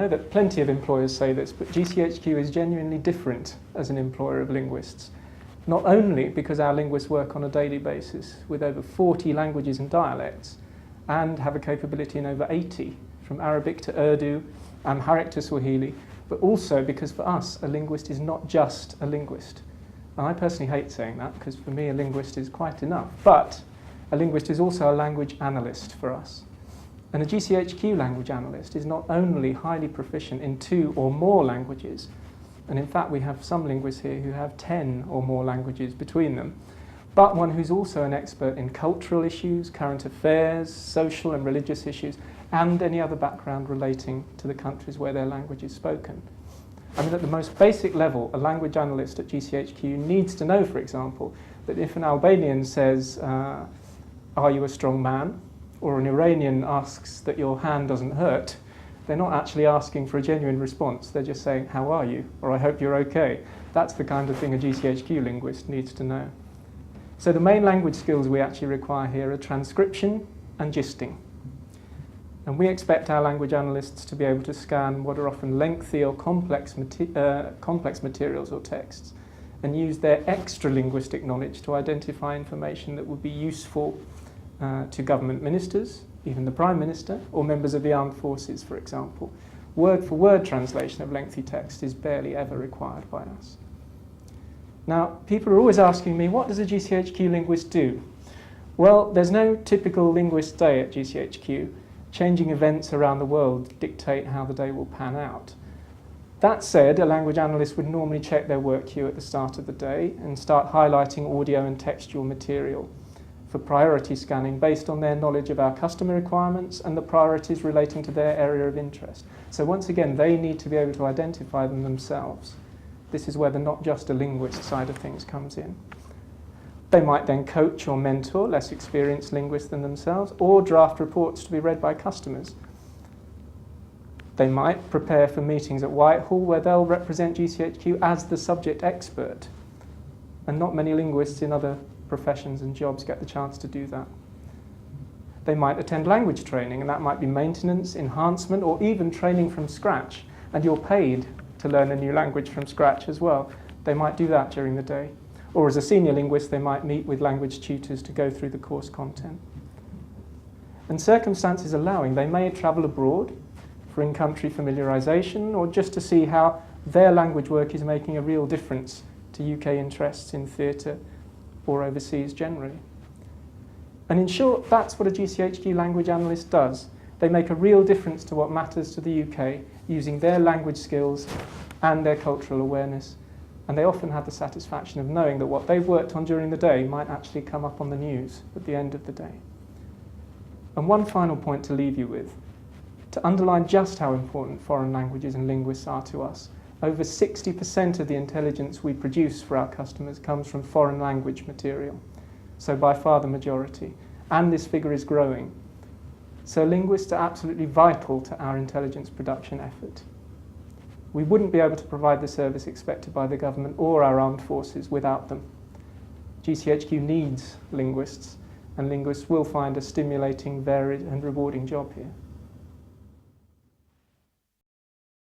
know that plenty of employers say this, but GCHQ is genuinely different as an employer of linguists. Not only because our linguists work on a daily basis with over 40 languages and dialects and have a capability in over 80, from Arabic to Urdu, Amharic to Swahili, but also because for us, a linguist is not just a linguist. And I personally hate saying that because for me a linguist is quite enough, but a linguist is also a language analyst for us. And a GCHQ language analyst is not only highly proficient in 2 or more languages, and in fact we have some linguists here who have 10 or more languages between them, but one who's also an expert in cultural issues, current affairs, social and religious issues, and any other background relating to the countries where their language is spoken. I mean, at the most basic level, a language analyst at GCHQ needs to know, for example, that if an Albanian says, "Are you a strong man?" or an Iranian asks that your hand doesn't hurt, they're not actually asking for a genuine response. They're just saying, "How are you?" or "I hope you're okay." That's the kind of thing a GCHQ linguist needs to know. So the main language skills we actually require here are transcription and gisting. And we expect our language analysts to be able to scan what are often lengthy or complex materials or texts and use their extra linguistic knowledge to identify information that would be useful to government ministers, even the Prime Minister, or members of the armed forces, for example. Word-for-word translation of lengthy text is barely ever required by us. Now, people are always asking me, what does a GCHQ linguist do? Well, there's no typical linguist day at GCHQ. Changing events around the world dictate how the day will pan out. That said, a language analyst would normally check their work queue at the start of the day and start highlighting audio and textual material for priority scanning based on their knowledge of our customer requirements and the priorities relating to their area of interest. So once again, they need to be able to identify them themselves. This is where the not just a linguist side of things comes in. They might then coach or mentor less experienced linguists than themselves, or draft reports to be read by customers. They might prepare for meetings at Whitehall where they'll represent GCHQ as the subject expert. And not many linguists in other professions and jobs get the chance to do that. They might attend language training, and that might be maintenance, enhancement, or even training from scratch. And you're paid to learn a new language from scratch as well. They might do that during the day. Or as a senior linguist, they might meet with language tutors to go through the course content. And circumstances allowing, they may travel abroad for in-country familiarisation or just to see how their language work is making a real difference to UK interests in theatre or overseas generally. And in short, that's what a GCHQ language analyst does. They make a real difference to what matters to the UK using their language skills and their cultural awareness. And they often have the satisfaction of knowing that what they've worked on during the day might actually come up on the news at the end of the day. And one final point to leave you with, to underline just how important foreign languages and linguists are to us. Over 60% of the intelligence we produce for our customers comes from foreign language material, so by far the majority, and this figure is growing. So linguists are absolutely vital to our intelligence production effort. We wouldn't be able to provide the service expected by the government or our armed forces without them. GCHQ needs linguists, and linguists will find a stimulating, varied and rewarding job here.